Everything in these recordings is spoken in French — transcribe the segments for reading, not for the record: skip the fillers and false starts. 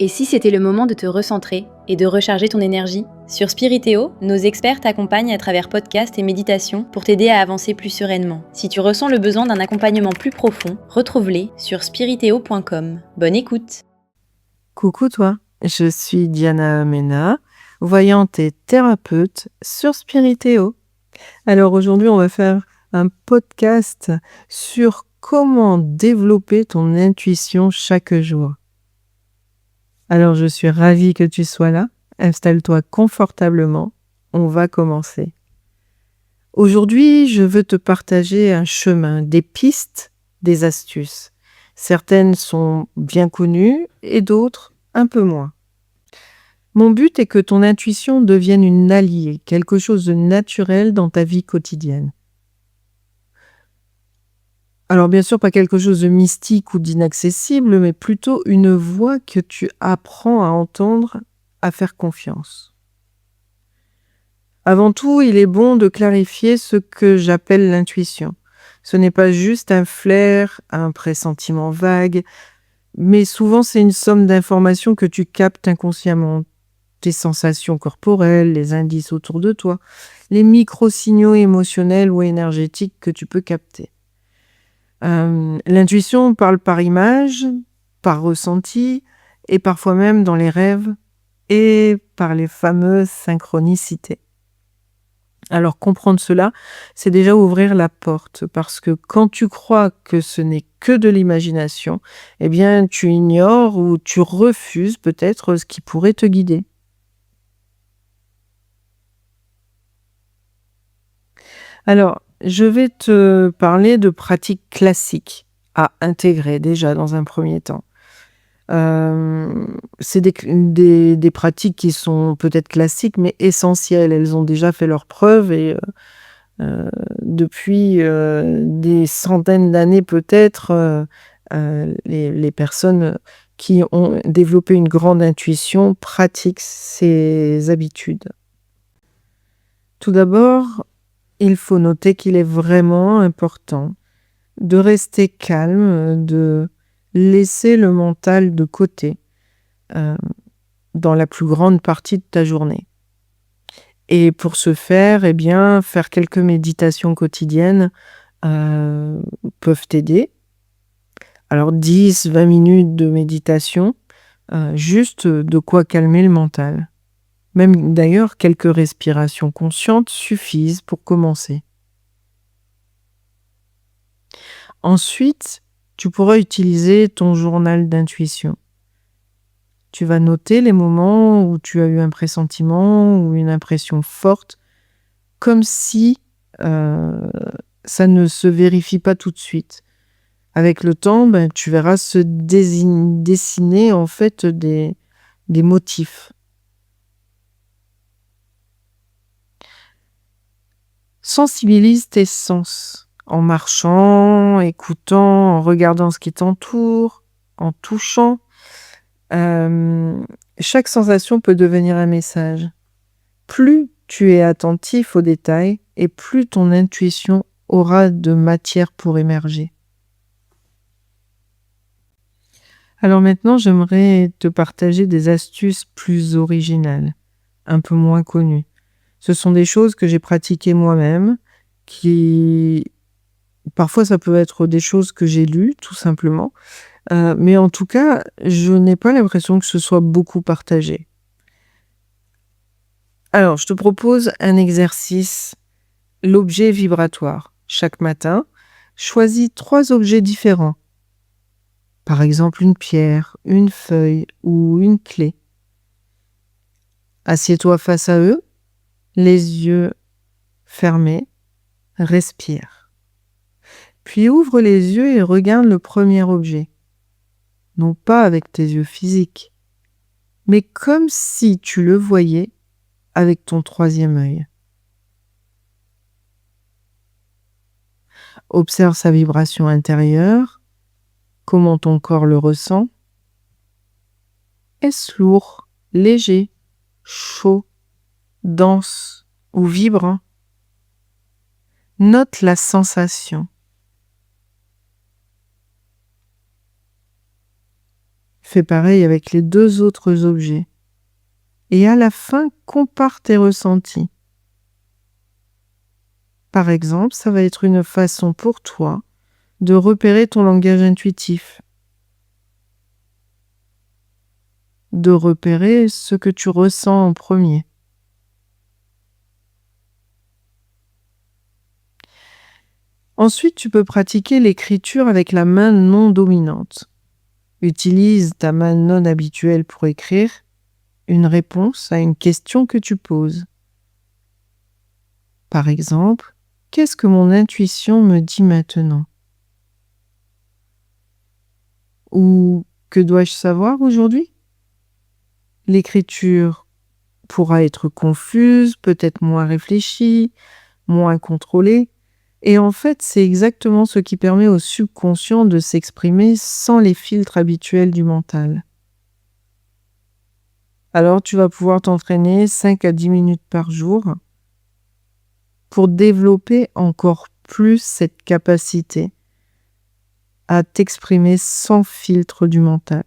Et si c'était le moment de te recentrer et de recharger ton énergie? Sur Spiritéo, nos experts t'accompagnent à travers podcasts et méditations pour t'aider à avancer plus sereinement. Si tu ressens le besoin d'un accompagnement plus profond, retrouve-les sur spiritéo.com. Bonne écoute! Coucou toi, je suis Diana Mena, voyante et thérapeute sur Spiritéo. Alors aujourd'hui, on va faire un podcast sur comment développer ton intuition chaque jour. Alors je suis ravie que tu sois là, installe-toi confortablement, on va commencer. Aujourd'hui, je veux te partager un chemin, des pistes, des astuces. Certaines sont bien connues et d'autres un peu moins. Mon but est que ton intuition devienne une alliée, quelque chose de naturel dans ta vie quotidienne. Alors bien sûr, pas quelque chose de mystique ou d'inaccessible, mais plutôt une voix que tu apprends à entendre, à faire confiance. Avant tout, il est bon de clarifier ce que j'appelle l'intuition. Ce n'est pas juste un flair, un pressentiment vague, mais souvent c'est une somme d'informations que tu captes inconsciemment. Tes sensations corporelles, les indices autour de toi, les micro-signaux émotionnels ou énergétiques que tu peux capter. L'intuition parle par image, par ressenti, et parfois même dans les rêves, et par les fameuses synchronicités. Alors comprendre cela, c'est déjà ouvrir la porte, parce que quand tu crois que ce n'est que de l'imagination, eh bien tu ignores ou tu refuses peut-être ce qui pourrait te guider. Alors, je vais te parler de pratiques classiques à intégrer déjà dans un premier temps. C'est des pratiques qui sont peut-être classiques, mais essentielles. Elles ont déjà fait leurs preuves et depuis des centaines d'années peut-être, les personnes qui ont développé une grande intuition pratiquent ces habitudes. Tout d'abord, il faut noter qu'il est vraiment important de rester calme, de laisser le mental de côté dans la plus grande partie de ta journée. Et pour ce faire, eh bien, faire quelques méditations quotidiennes peuvent t'aider. Alors 10-20 minutes de méditation, juste de quoi calmer le mental. Même d'ailleurs, quelques respirations conscientes suffisent pour commencer. Ensuite, tu pourras utiliser ton journal d'intuition. Tu vas noter les moments où tu as eu un pressentiment ou une impression forte, comme si ça ne se vérifie pas tout de suite. Avec le temps, tu verras se dessiner en fait des motifs. Sensibilise tes sens en marchant, écoutant, en regardant ce qui t'entoure, en touchant. Chaque sensation peut devenir un message. Plus tu es attentif aux détails et plus ton intuition aura de matière pour émerger. Alors maintenant, j'aimerais te partager des astuces plus originales, un peu moins connues. Ce sont des choses que j'ai pratiquées moi-même, qui parfois ça peut être des choses que j'ai lues tout simplement, mais en tout cas, je n'ai pas l'impression que ce soit beaucoup partagé. Alors, je te propose un exercice, l'objet vibratoire. Chaque matin, choisis 3 objets différents. Par exemple, une pierre, une feuille ou une clé. Assieds-toi face à eux, les yeux fermés, respire. Puis ouvre les yeux et regarde le premier objet. Non pas avec tes yeux physiques, mais comme si tu le voyais avec ton 3e œil. Observe sa vibration intérieure, comment ton corps le ressent. Est-ce lourd, léger, chaud, dense ou vibrant? Note la sensation. Fais pareil avec les 2 autres objets. Et à la fin, compare tes ressentis. Par exemple, ça va être une façon pour toi de repérer ton langage intuitif, de repérer ce que tu ressens en premier. Ensuite, tu peux pratiquer l'écriture avec la main non dominante. Utilise ta main non habituelle pour écrire une réponse à une question que tu poses. Par exemple, qu'est-ce que mon intuition me dit maintenant? Ou que dois-je savoir aujourd'hui? L'écriture pourra être confuse, peut-être moins réfléchie, moins contrôlée. Et en fait, c'est exactement ce qui permet au subconscient de s'exprimer sans les filtres habituels du mental. Alors, tu vas pouvoir t'entraîner 5 à 10 minutes par jour pour développer encore plus cette capacité à t'exprimer sans filtre du mental.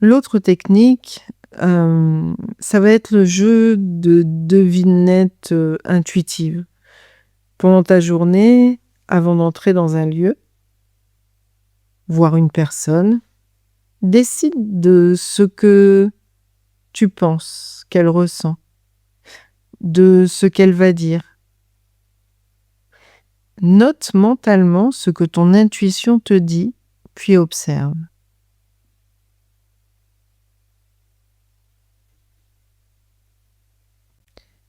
L'autre technique, ça va être le jeu de devinette intuitive. Pendant ta journée, avant d'entrer dans un lieu, voir une personne, décide de ce que tu penses qu'elle ressent, de ce qu'elle va dire. Note mentalement ce que ton intuition te dit, puis observe.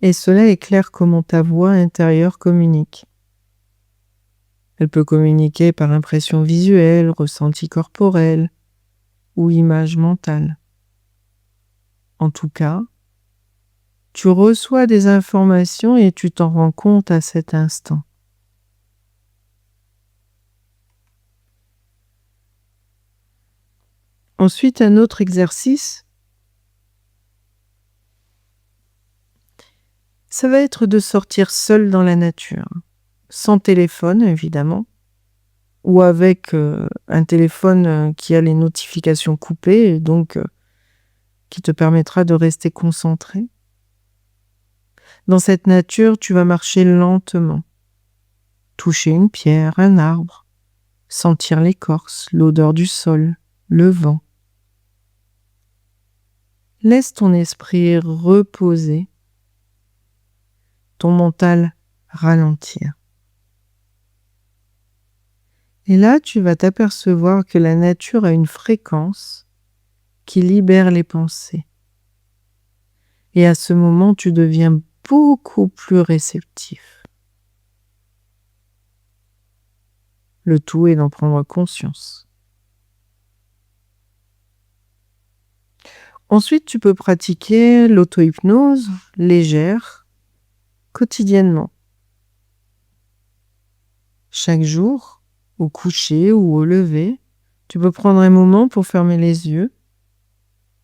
Et cela éclaire comment ta voix intérieure communique. Elle peut communiquer par impression visuelle, ressenti corporel ou image mentale. En tout cas, tu reçois des informations et tu t'en rends compte à cet instant. Ensuite, un autre exercice, ça va être de sortir seul dans la nature, sans téléphone évidemment, ou avec un téléphone qui a les notifications coupées, et donc qui te permettra de rester concentré. Dans cette nature, tu vas marcher lentement, toucher une pierre, un arbre, sentir l'écorce, l'odeur du sol, le vent. Laisse ton esprit reposer, ton mental ralentir. Et là, tu vas t'apercevoir que la nature a une fréquence qui libère les pensées. Et à ce moment, tu deviens beaucoup plus réceptif. Le tout est d'en prendre conscience. Ensuite, tu peux pratiquer l'auto-hypnose légère, quotidiennement. Chaque jour, au coucher ou au lever, tu peux prendre un moment pour fermer les yeux,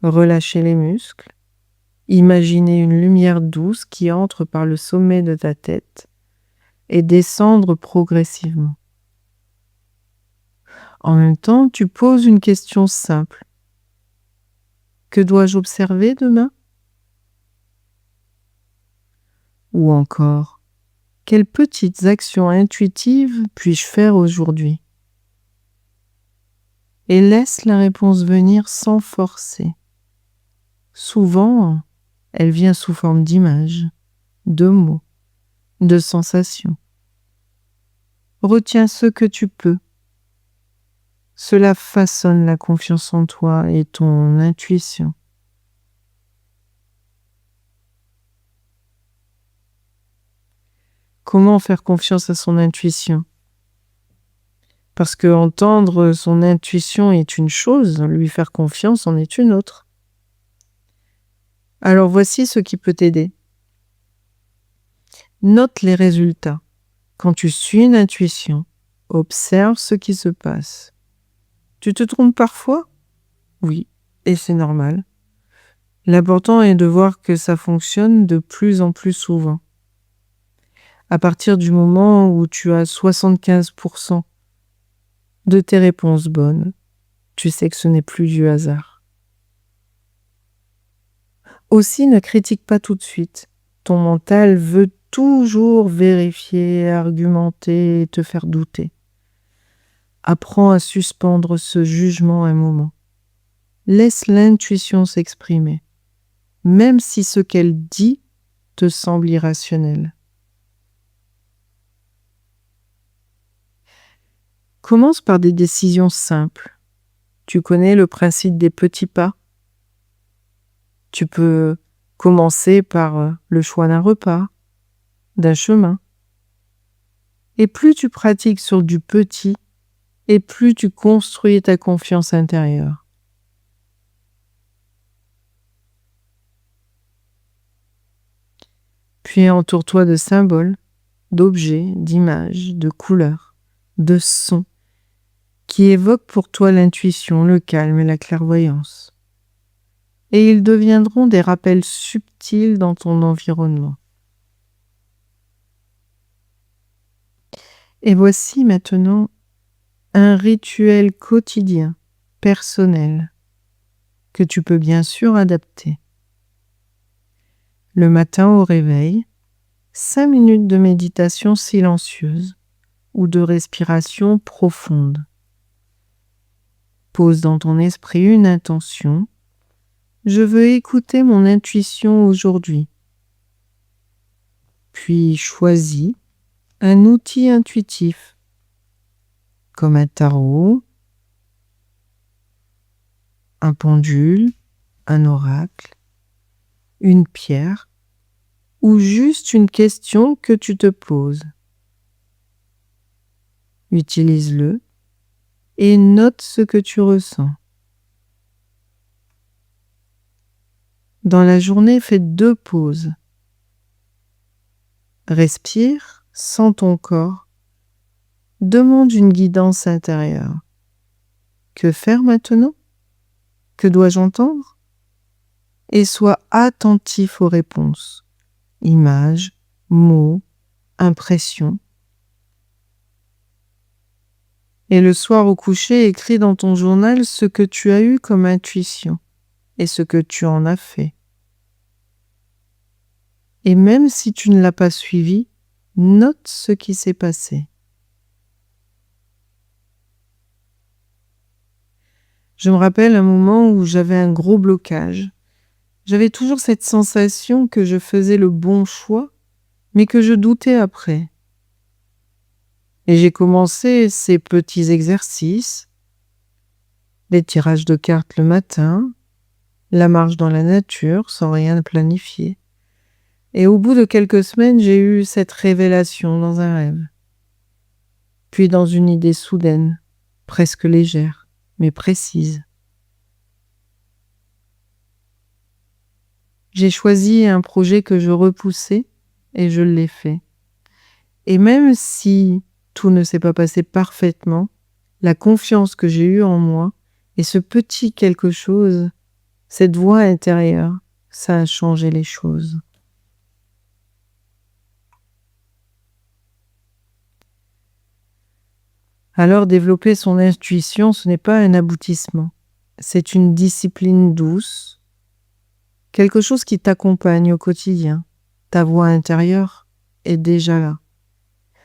relâcher les muscles, imaginer une lumière douce qui entre par le sommet de ta tête et descendre progressivement. En même temps, tu poses une question simple. Que dois-je observer demain? Ou encore, quelles petites actions intuitives puis-je faire aujourd'hui? Et laisse la réponse venir sans forcer. Souvent, elle vient sous forme d'images, de mots, de sensations. Retiens ce que tu peux. Cela façonne la confiance en toi et ton intuition. Comment faire confiance à son intuition? Parce que entendre son intuition est une chose, lui faire confiance en est une autre. Alors voici ce qui peut t'aider. Note les résultats. Quand tu suis une intuition, observe ce qui se passe. Tu te trompes parfois? Oui, et c'est normal. L'important est de voir que ça fonctionne de plus en plus souvent. À partir du moment où tu as 75% de tes réponses bonnes, tu sais que ce n'est plus du hasard. Aussi, ne critique pas tout de suite. Ton mental veut toujours vérifier, argumenter et te faire douter. Apprends à suspendre ce jugement un moment. Laisse l'intuition s'exprimer, même si ce qu'elle dit te semble irrationnel. Commence par des décisions simples. Tu connais le principe des petits pas. Tu peux commencer par le choix d'un repas, d'un chemin. Et plus tu pratiques sur du petit, et plus tu construis ta confiance intérieure. Puis entoure-toi de symboles, d'objets, d'images, de couleurs, de sons qui évoquent pour toi l'intuition, le calme et la clairvoyance. Et ils deviendront des rappels subtils dans ton environnement. Et voici maintenant un rituel quotidien, personnel, que tu peux bien sûr adapter. Le matin au réveil, 5 minutes de méditation silencieuse ou de respiration profonde. Pose dans ton esprit une intention. Je veux écouter mon intuition aujourd'hui. Puis choisis un outil intuitif, comme un tarot, un pendule, un oracle, une pierre, ou juste une question que tu te poses. Utilise-le et note ce que tu ressens. Dans la journée, fais 2 pauses. Respire, sens ton corps. Demande une guidance intérieure. Que faire maintenant? Que dois-je entendre? Et sois attentif aux réponses. Images, mots, impressions. Et le soir au coucher, écris dans ton journal ce que tu as eu comme intuition et ce que tu en as fait. Et même si tu ne l'as pas suivi, note ce qui s'est passé. Je me rappelle un moment où j'avais un gros blocage. J'avais toujours cette sensation que je faisais le bon choix, mais que je doutais après. Et j'ai commencé ces petits exercices, les tirages de cartes le matin, la marche dans la nature sans rien planifier. Et au bout de quelques semaines, j'ai eu cette révélation dans un rêve. Puis dans une idée soudaine, presque légère, mais précise. J'ai choisi un projet que je repoussais et je l'ai fait. Et même si tout ne s'est pas passé parfaitement, la confiance que j'ai eue en moi et ce petit quelque chose, cette voix intérieure, ça a changé les choses. Alors développer son intuition, ce n'est pas un aboutissement. C'est une discipline douce, quelque chose qui t'accompagne au quotidien. Ta voix intérieure est déjà là.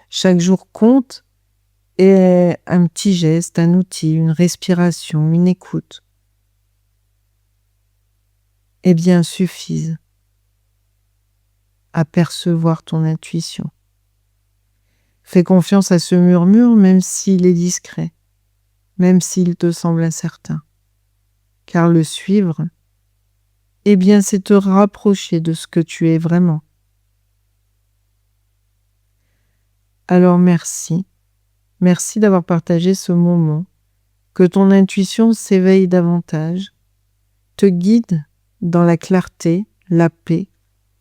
Chaque jour compte et un petit geste, un outil, une respiration, une écoute, eh bien suffisent à percevoir ton intuition. Fais confiance à ce murmure même s'il est discret, même s'il te semble incertain. Car le suivre, eh bien c'est te rapprocher de ce que tu es vraiment. Alors merci d'avoir partagé ce moment, que ton intuition s'éveille davantage, te guide dans la clarté, la paix,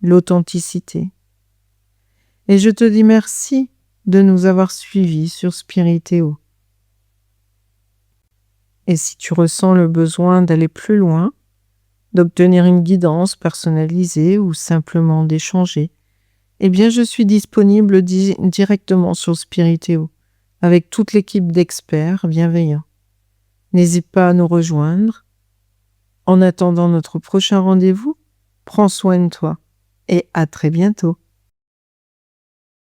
l'authenticité. Et je te dis merci de nous avoir suivis sur Spiritéo. Et si tu ressens le besoin d'aller plus loin, d'obtenir une guidance personnalisée ou simplement d'échanger, Eh bien, je suis disponible directement sur Spiritéo, avec toute l'équipe d'experts bienveillants. N'hésite pas à nous rejoindre. En attendant notre prochain rendez-vous, prends soin de toi et à très bientôt.